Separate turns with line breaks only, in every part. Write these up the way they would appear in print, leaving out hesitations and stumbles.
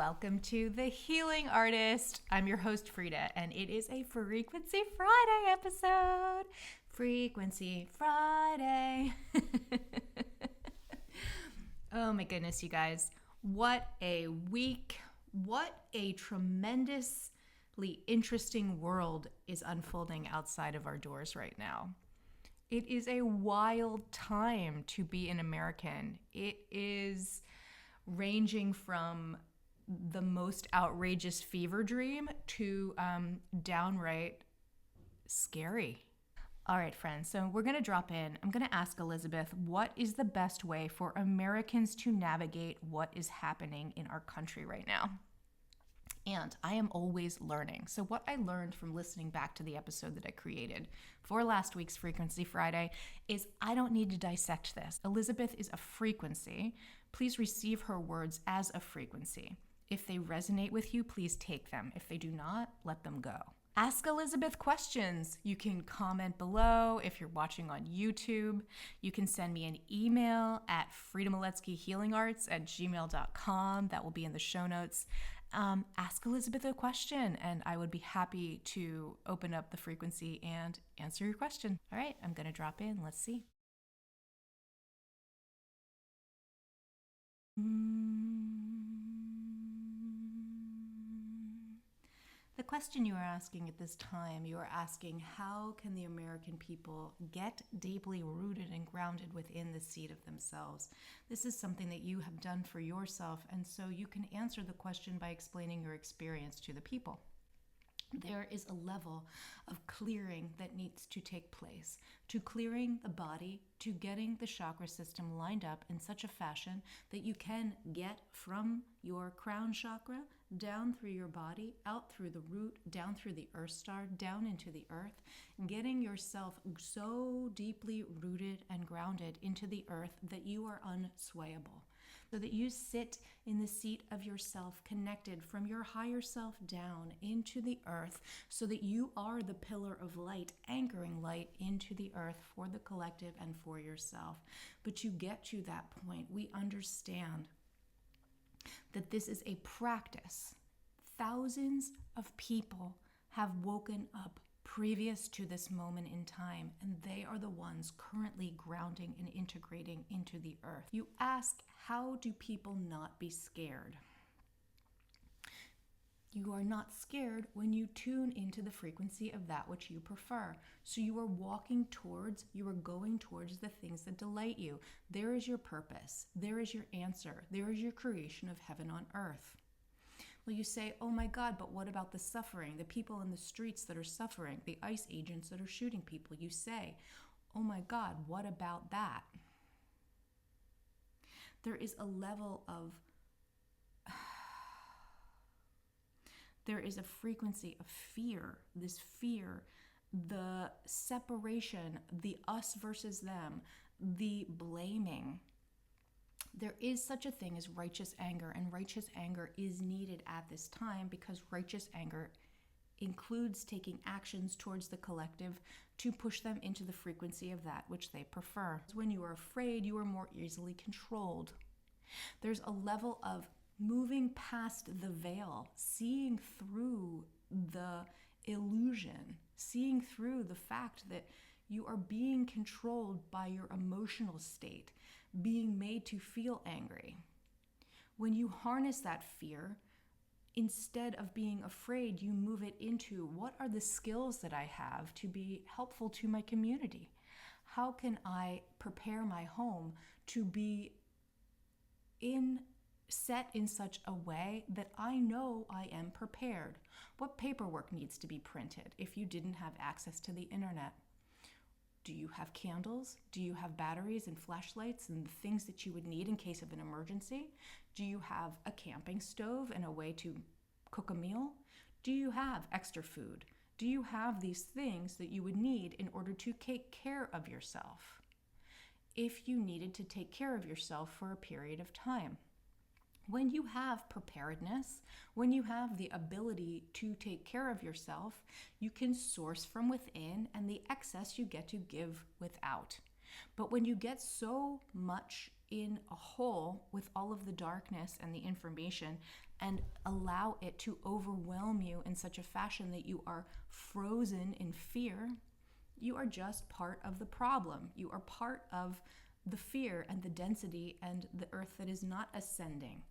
Welcome to The Healing Artist. I'm your host, Frida, and it is a Frequency Friday episode. Frequency Friday. Oh my goodness, you guys. What a week. What a tremendously interesting world is unfolding outside of our doors right now. It is a wild time to be an American. It is ranging from the most outrageous fever dream to downright scary. All right, friends, so we're going to drop in. I'm going to ask Elisabeth, what is the best way for Americans to navigate what is happening in our country right now? And I am always learning. So what I learned from listening back to the episode that I created for last week's Frequency Friday is I don't need to dissect this. Elisabeth is a frequency. Please receive her words as a frequency. If they resonate with you, please take them. If they do not, let them go. Ask Elisabeth questions. You can comment below. If you're watching on YouTube, you can send me an email at fridamaletskyhealingarts@gmail.com. That will be in the show notes. Ask Elisabeth a question, and I would be happy to open up the frequency and answer your question. All right, I'm going to drop in. Let's see. The question you are asking at this time, you are asking, how can the American people get deeply rooted and grounded within the seat of themselves? This is something that you have done for yourself, and so you can answer the question by explaining your experience to the people. There is a level of clearing that needs to take place, to clearing the body, to getting the chakra system lined up in such a fashion that you can get from your crown chakra down through your body, out through the root, down through the earth star, down into the earth, getting yourself so deeply rooted and grounded into the earth that you are unswayable. So that you sit in the seat of yourself, connected from your higher self down into the earth, so that you are the pillar of light, anchoring light into the earth for the collective and for yourself. But to get to that point, we understand that this is a practice. Thousands of people have woken up previous to this moment in time, and they are the ones currently grounding and integrating into the earth. You ask, how do people not be scared? You are not scared when you tune into the frequency of that which you prefer. So you are going towards the things that delight you. There is your purpose. There is your answer. There is your creation of heaven on earth. Well, you say, oh my God, but what about the suffering? The people in the streets that are suffering, the ICE agents that are shooting people. You say, oh my God, what about that? There is a level of there is a frequency of fear, this fear, the separation, the us versus them, the blaming. There is such a thing as righteous anger, and righteous anger is needed at this time because righteous anger includes taking actions towards the collective to push them into the frequency of that which they prefer. When you are afraid, you are more easily controlled. There's a level of moving past the veil, seeing through the illusion, seeing through the fact that you are being controlled by your emotional state, being made to feel angry. When you harness that fear, instead of being afraid, you move it into, what are the skills that I have to be helpful to my community? How can I prepare my home to be set in such a way that I know I am prepared? What paperwork needs to be printed if you didn't have access to the internet? Do you have candles? Do you have batteries and flashlights and the things that you would need in case of an emergency? Do you have a camping stove and a way to cook a meal? Do you have extra food? Do you have these things that you would need in order to take care of yourself if you needed to take care of yourself for a period of time? When you have preparedness, when you have the ability to take care of yourself, you can source from within, and the excess you get to give without. But when you get so much in a hole with all of the darkness and the information and allow it to overwhelm you in such a fashion that you are frozen in fear, you are just part of the problem. You are part of the fear and the density and the earth that is not ascending.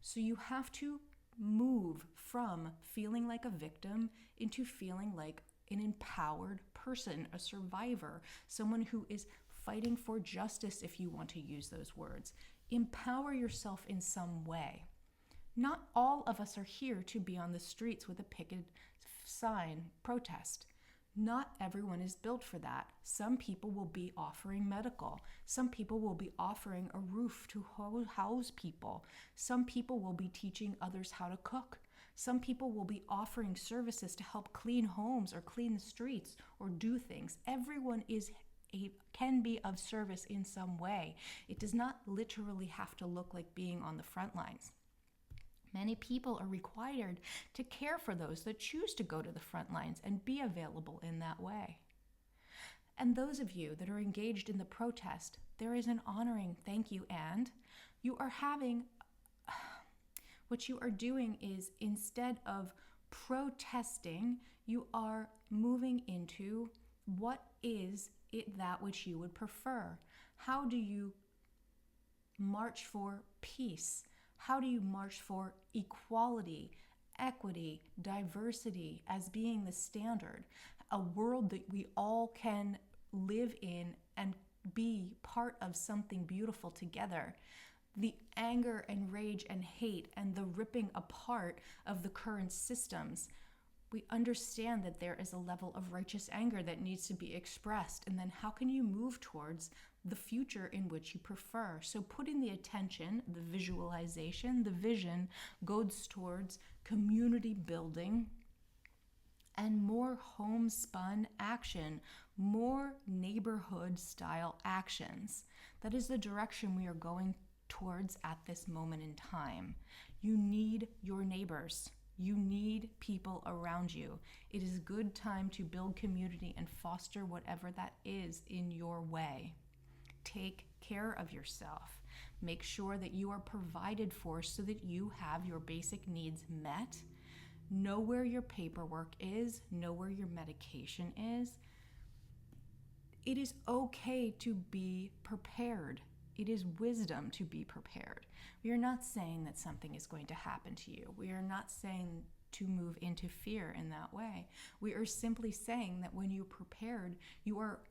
So you have to move from feeling like a victim into feeling like an empowered person, a survivor, someone who is fighting for justice, if you want to use those words. Empower yourself in some way. Not all of us are here to be on the streets with a picket sign protest. Not everyone is built for that. Some people will be offering medical. Some people will be offering a roof to house people. Some people will be teaching others how to cook. Some people will be offering services to help clean homes or clean the streets or do things. Everyone can be of service in some way. It does not literally have to look like being on the front lines. Many people are required to care for those that choose to go to the front lines and be available in that way. And those of you that are engaged in the protest, there is an honoring thank you, and you are having, what you are doing is, instead of protesting, you are moving into what is it that which you would prefer. How do you march for peace? How do you march for equality, equity, diversity as being the standard? A world that we all can live in and be part of something beautiful together. The anger and rage and hate and the ripping apart of the current systems. We understand that there is a level of righteous anger that needs to be expressed. And then how can you move towards the future in which you prefer? So putting the attention, the visualization, the vision goes towards community building and more homespun action, more neighborhood style actions. That is the direction we are going towards at this moment in time. You need your neighbors. You need people around you. It is a good time to build community and foster whatever that is in your way. Take care of yourself. Make sure that you are provided for so that you have your basic needs met. Know where your paperwork is. Know where your medication is. It is okay to be prepared. It is wisdom to be prepared. We are not saying that something is going to happen to you. We are not saying to move into fear in that way. We are simply saying that when you're prepared, you are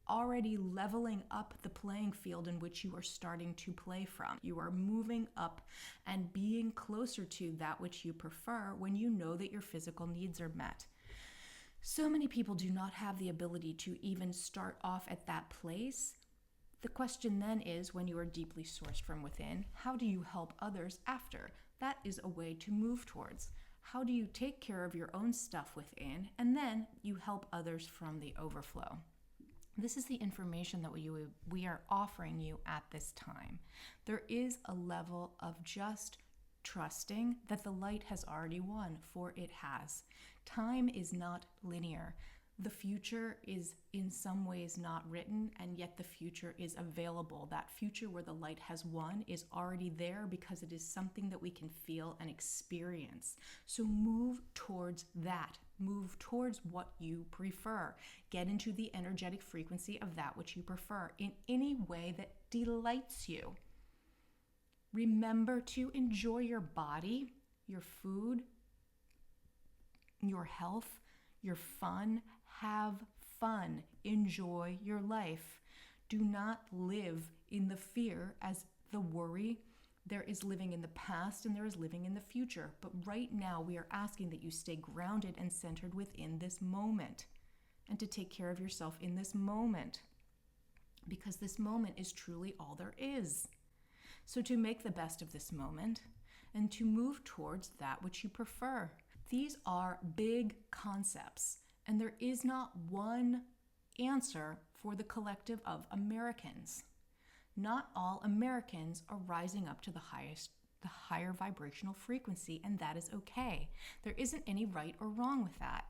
already leveling up the playing field in which you are starting to play from. You are moving up and being closer to that which you prefer when you know that your physical needs are met. So many people do not have the ability to even start off at that place. The question then is, when you are deeply sourced from within, how do you help others after? That is a way to move towards. How do you take care of your own stuff within, and then you help others from the overflow? This is the information that we are offering you at this time. There is a level of just trusting that the light has already won, for it has. Time is not linear. The future is in some ways not written, and yet the future is available. That future where the light has won is already there because it is something that we can feel and experience. So move towards that. Move towards what you prefer. Get into the energetic frequency of that which you prefer in any way that delights you. Remember to enjoy your body, your food, your health, your fun. Have fun. Enjoy your life. Do not live in the fear as the worry. There is living in the past and there is living in the future. But right now we are asking that you stay grounded and centered within this moment and to take care of yourself in this moment, because this moment is truly all there is. So to make the best of this moment and to move towards that which you prefer. These are big concepts. And there is not one answer for the collective of Americans. Not all Americans are rising up to the higher vibrational frequency, and that is okay. There isn't any right or wrong with that.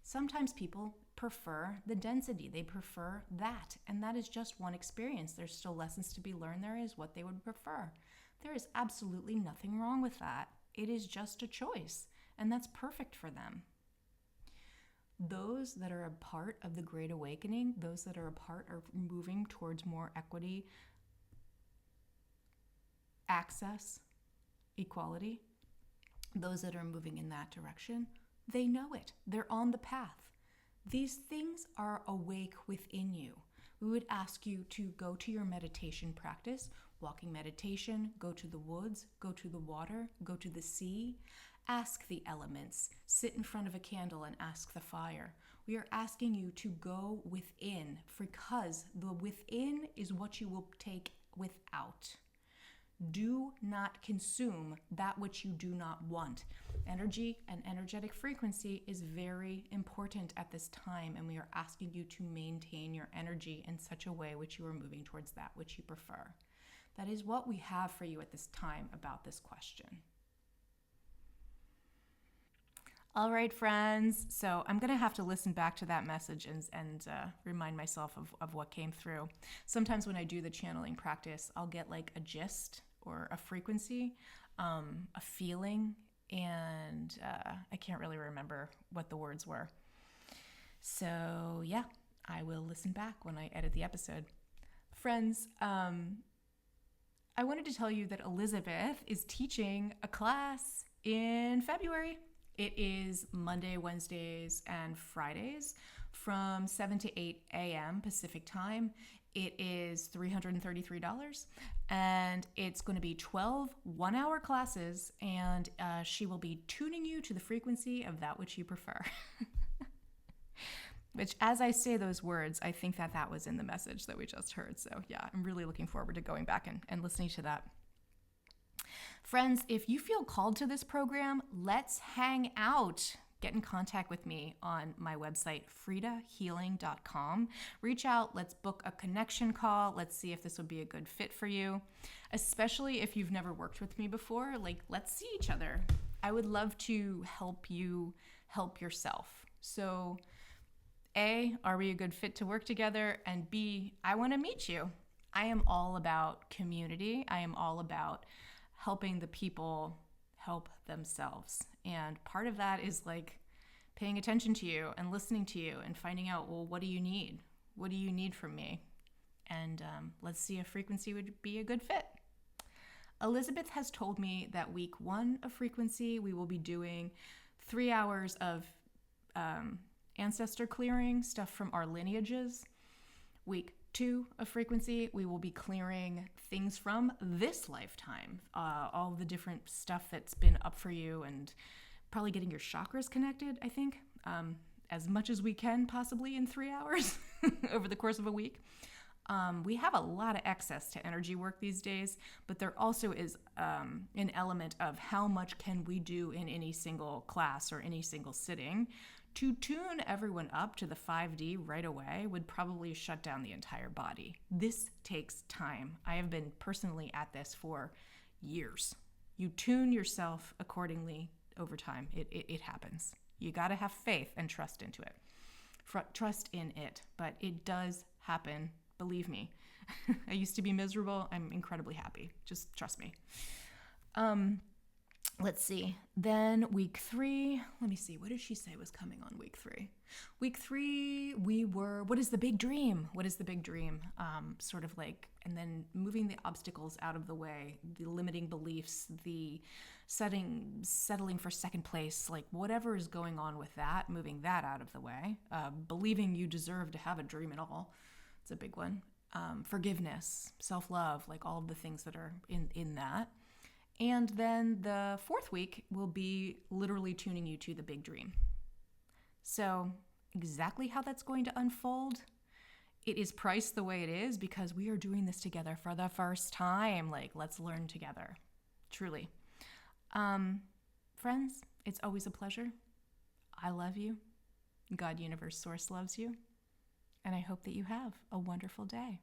Sometimes people prefer the density. They prefer that. And that is just one experience. There's still lessons to be learned. There is what they would prefer. There is absolutely nothing wrong with that. It is just a choice, and that's perfect for them. Those that are a part of the Great Awakening, those that are a part of moving towards more equity, access, equality, those that are moving in that direction, they know it. They're on the path. These things are awake within you. We would ask you to go to your meditation practice, walking meditation, go to the woods, go to the water, go to the sea, ask the elements, sit in front of a candle and ask the fire. We are asking you to go within, because the within is what you will take without. Do not consume that which you do not want. Energy and energetic frequency is very important at this time, and we are asking you to maintain your energy in such a way which you are moving towards that which you prefer. That is what we have for you at this time about this question. All right, friends. So I'm going to have to listen back to that message and remind myself of what came through. Sometimes when I do the channeling practice, I'll get like a gist or a frequency, a feeling, and I can't really remember what the words were. So yeah, I will listen back when I edit the episode. Friends, I wanted to tell you that Elisabeth is teaching a class in February. It is Monday, Wednesdays, and Fridays from 7 to 8 a.m. Pacific time. It is $333, and it's going to be 12 one-hour classes, and she will be tuning you to the frequency of that which you prefer. Which, as I say those words, I think that was in the message that we just heard. So yeah, I'm really looking forward to going back and listening to that. Friends, if you feel called to this program, let's hang out. Get in contact with me on my website, fridahealing.com. Reach out, let's book a connection call. Let's see if this would be a good fit for you. Especially if you've never worked with me before, let's see each other. I would love to help you help yourself. So A, are we a good fit to work together? And B, I want to meet you. I am all about community. I am all about helping the people help themselves. And part of that is paying attention to you and listening to you and finding out, well, what do you need? What do you need from me? And let's see if frequency would be a good fit. Elisabeth has told me that week 1 of frequency, we will be doing 3 hours of ancestor clearing, stuff from our lineages. Week 2 of frequency, we will be clearing things from this lifetime, all the different stuff that's been up for you, and probably getting your chakras connected, I think, as much as we can possibly in 3 hours over the course of a week. We have a lot of access to energy work these days, but there also is an element of how much can we do in any single class or any single sitting. To tune everyone up to the 5D right away would probably shut down the entire body. This takes time. I have been personally at this for years. You tune yourself accordingly over time. It happens. You got to have faith and trust into it. Trust in it, but it does happen. Believe me. I used to be miserable. I'm incredibly happy. Just trust me. Let's see. Then week 3, let me see. What did she say was coming on week 3? Week 3, what is the big dream? What is the big dream? And then moving the obstacles out of the way, the limiting beliefs, the settling for second place, whatever is going on with that, moving that out of the way, believing you deserve to have a dream at all. It's a big one. Forgiveness, self-love, all of the things that are in that. And then the 4th week will be literally tuning you to the big dream. So exactly how that's going to unfold, it is priced the way it is because we are doing this together for the first time. Let's learn together. Truly. Friends, it's always a pleasure. I love you. God, Universe, Source loves you. And I hope that you have a wonderful day.